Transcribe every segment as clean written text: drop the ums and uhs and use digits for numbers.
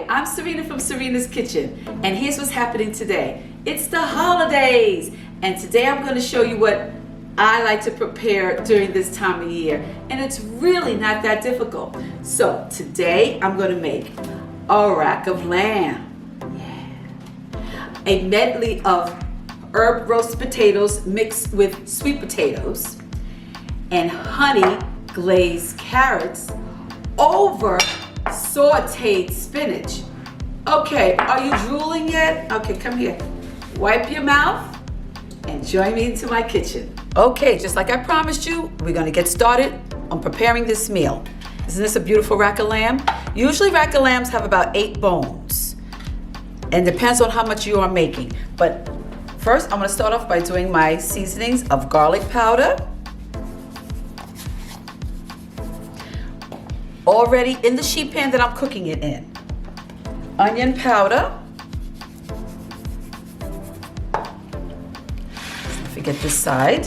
I'm Serena from Serena's Kitchen, and here's what's happening today. It's the holidays, and today I'm going to show you what I like to prepare during this time of year, and it's really not that difficult. So today I'm going to make a rack of lamb, a medley of herb roasted potatoes mixed with sweet potatoes, and honey glazed carrots over sauteed spinach. Okay, are you drooling yet? Okay, come here. Wipe your mouth and join me into my kitchen. Okay, just like I promised you, we're gonna get started on preparing this meal. Isn't this a beautiful rack of lamb? Usually rack of lambs have about 8 bones, and depends on how much you are making. But first, I'm gonna start off by doing my seasonings of garlic powder, already in the sheet pan that I'm cooking it in. Onion powder. Don't forget this side.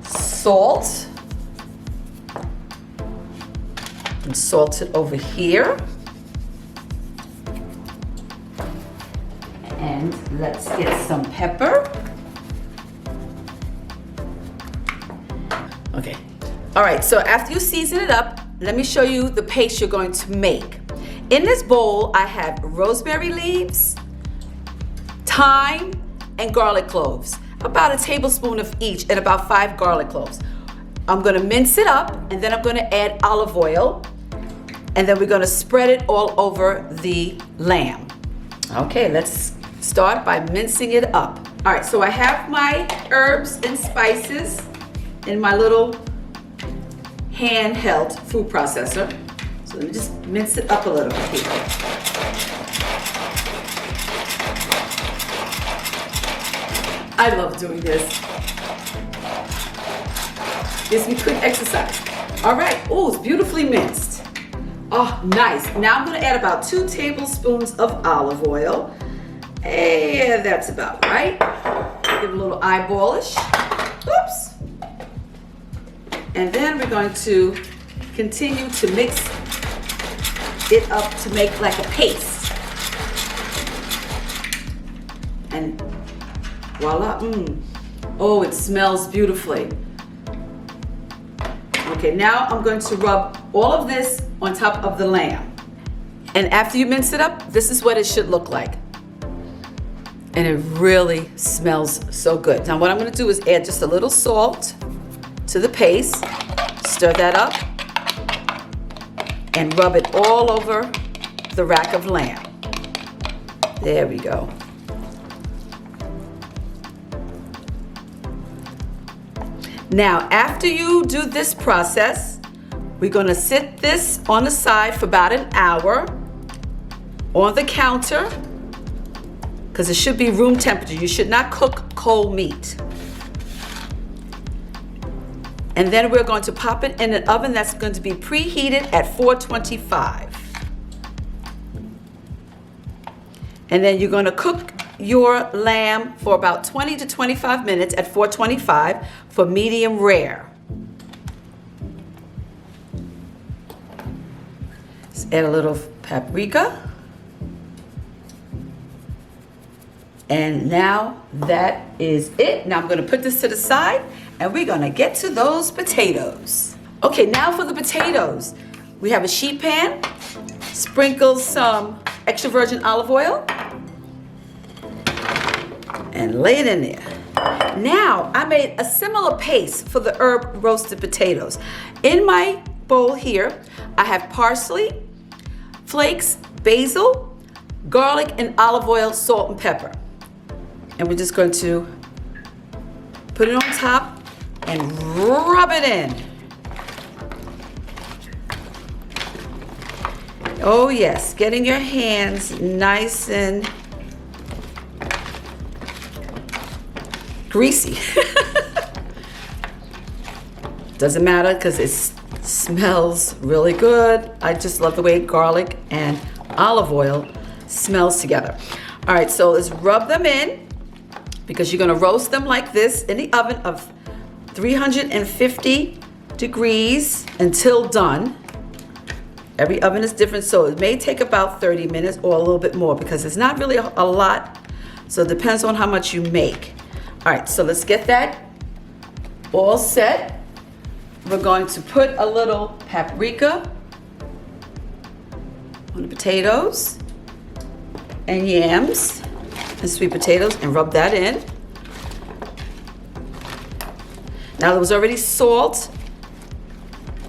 Salt. And salt it over here. And let's get some pepper. Okay. All right, so after you season it up, let me show you the paste you're going to make. In this bowl, I have rosemary leaves, thyme, and garlic cloves. About a tablespoon of each and about 5 garlic cloves. I'm gonna mince it up, and then I'm gonna add olive oil, and then we're gonna spread it all over the lamb. Okay, let's start by mincing it up. All right, so I have my herbs and spices in my little handheld food processor. So let me just mince it up a little bit here. I love doing this. Gives me quick exercise. All right, oh, it's beautifully minced. Oh, nice. Now I'm gonna add about 2 tablespoons of olive oil. And that's about right. Give it a little eyeballish. Oops. And then we're going to continue to mix it up to make like a paste. And voila, oh, it smells beautifully. Okay, now I'm going to rub all of this on top of the lamb. And after you mince it up, this is what it should look like. And it really smells so good. Now what I'm gonna do is add just a little salt to the paste, stir that up, and rub it all over the rack of lamb. There we go. Now, after you do this process, we're gonna sit this on the side for about an hour on the counter, because it should be room temperature. You should not cook cold meat. And then we're going to pop it in an oven that's going to be preheated at 425. And then you're going to cook your lamb for about 20 to 25 minutes at 425 for medium rare. Let's add a little paprika. And now that is it. Now I'm going to put this to the side, and we're gonna get to those potatoes. Okay, now for the potatoes. We have a sheet pan, sprinkle some extra virgin olive oil, and lay it in there. Now, I made a similar paste for the herb roasted potatoes. In my bowl here, I have parsley, flakes, basil, garlic, and olive oil, salt, and pepper. And we're just going to put it on top and rub it in. Oh yes, getting your hands nice and greasy. Doesn't matter because it smells really good. I just love the way garlic and olive oil smells together. All right, so let's rub them in because you're gonna roast them like this in the oven of 350 degrees until done. Every oven is different, so it may take about 30 minutes or a little bit more because it's not really a lot, so it depends on how much you make. All right, so let's get that all set. We're going to put a little paprika on the potatoes and yams and sweet potatoes and rub that in. Now there was already salt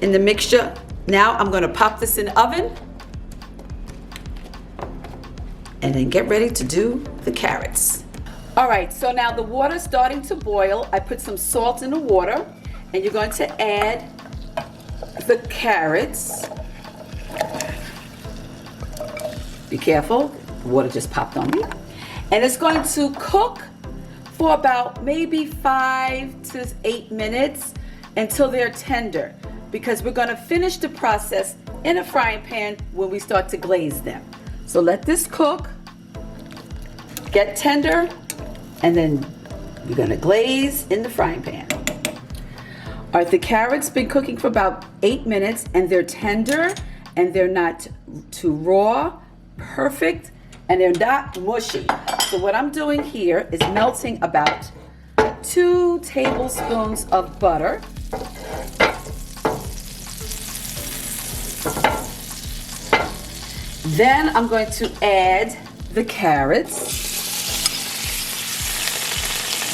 in the mixture. Now I'm gonna pop this in the oven and then get ready to do the carrots. All right, so now the water's starting to boil. I put some salt in the water. And you're going to add the carrots. Be careful, the water just popped on me. And it's going to cook for about maybe 5 to 8 minutes until they're tender, because we're going to finish the process in a frying pan when we start to glaze them. So let this cook, get tender, and then we're going to glaze in the frying pan. All right, the carrots been cooking for about 8 minutes and they're tender and they're not too raw, perfect, and they're not mushy. So what I'm doing here is melting about 2 tablespoons of butter. Then I'm going to add the carrots.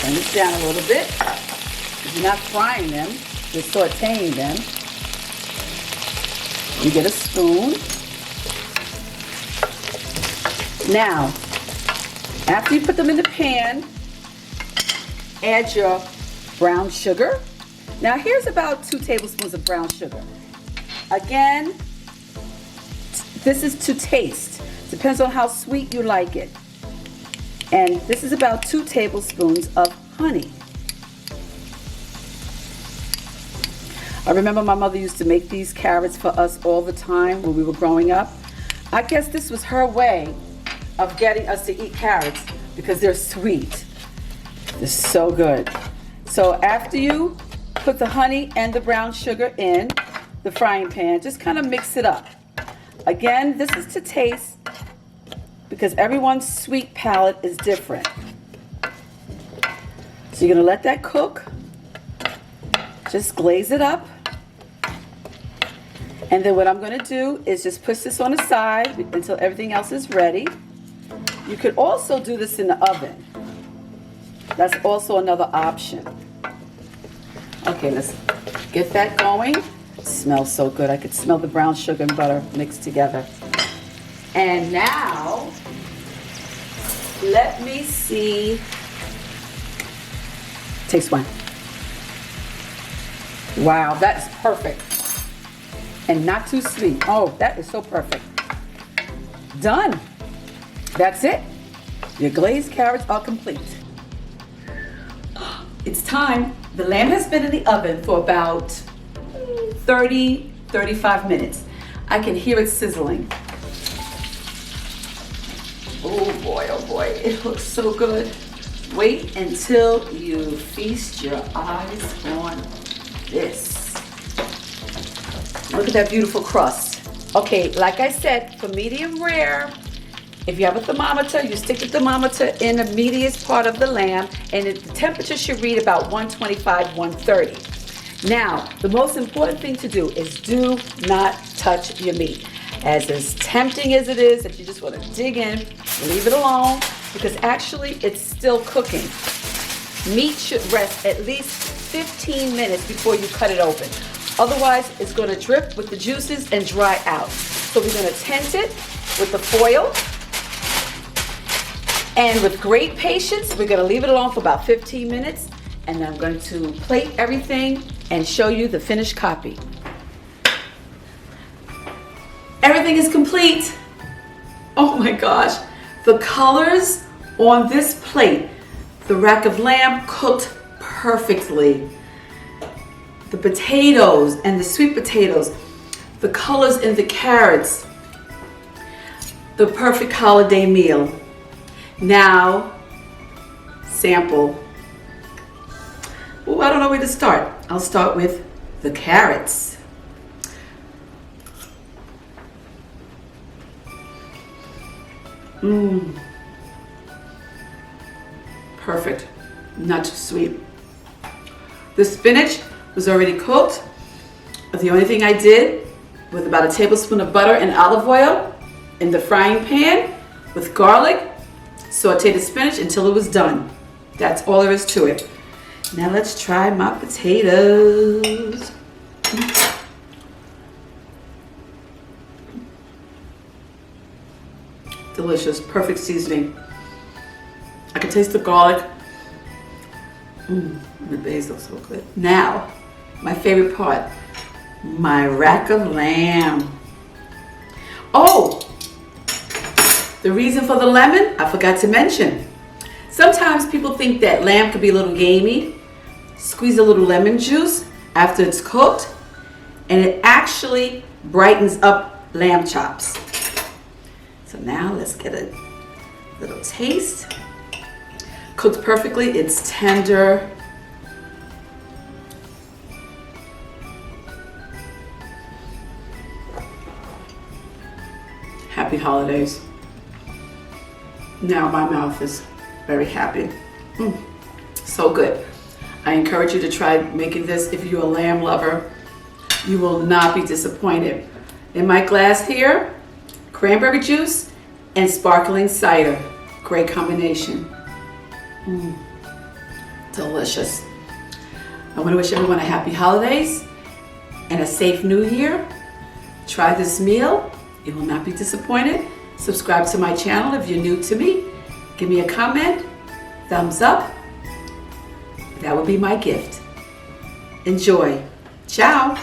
Turn this down a little bit. You're not frying them. You're sauteing them. You get a spoon. Now, after you put them in the pan, add your brown sugar. Now here's about 2 tablespoons of brown sugar. Again, this is to taste. Depends on how sweet you like it. And this is about 2 tablespoons of honey. I remember my mother used to make these carrots for us all the time when we were growing up. I guess this was her way of getting us to eat carrots because they're sweet. They're so good. So after you put the honey and the brown sugar in the frying pan, just kind of mix it up. Again, this is to taste because everyone's sweet palate is different. So you're gonna let that cook. Just glaze it up. And then what I'm gonna do is just push this on the side until everything else is ready. You could also do this in the oven. That's also another option. Okay, let's get that going. It smells so good. I could smell the brown sugar and butter mixed together. And now, let me see. Taste one. Wow, that is perfect. And not too sweet. Oh, that is so perfect. Done. That's it. Your glazed carrots are complete. It's time. The lamb has been in the oven for about 30-35 minutes. I can hear it sizzling. Oh boy, it looks so good. Wait until you feast your eyes on this. Look at that beautiful crust. Okay, like I said, for medium rare, if you have a thermometer, you stick the thermometer in the meatiest part of the lamb, and the temperature should read about 125, 130. Now, the most important thing to do is do not touch your meat. As tempting as it is that you just want to dig in, leave it alone, because actually it's still cooking. Meat should rest at least 15 minutes before you cut it open. Otherwise, it's going to drip with the juices and dry out. So we're going to tent it with the foil. And with great patience, we're going to leave it alone for about 15 minutes. And then I'm going to plate everything and show you the finished copy. Everything everything is complete. Oh my gosh, the colors on this plate. The rack of lamb cooked perfectly. The potatoes and the sweet potatoes, the colors in the carrots, the perfect holiday meal. Now, sample. Oh, I don't know where to start. I'll start with the carrots. Perfect, not too sweet. The spinach was already cooked. The only thing I did with about a tablespoon of butter and olive oil in the frying pan with garlic, saute the spinach until it was done. That's all there is to it. Now let's try my potatoes. Delicious, perfect seasoning. I can taste the garlic. The basil, so good. Now, my favorite part, my rack of lamb. Oh, the reason for the lemon, I forgot to mention. Sometimes people think that lamb could be a little gamey. Squeeze a little lemon juice after it's cooked, and it actually brightens up lamb chops. So now let's get a little taste. Cooked perfectly, it's tender. Happy holidays. Now my mouth is very happy. So good. I encourage you to try making this if you're a lamb lover. You will not be disappointed. In my glass here, cranberry juice and sparkling cider. Great combination. Delicious. I want to wish everyone a happy holidays and a safe new year. Try this meal. You will not be disappointed. Subscribe to my channel if you're new to me. Give me a comment, thumbs up. That would be my gift. Enjoy. Ciao.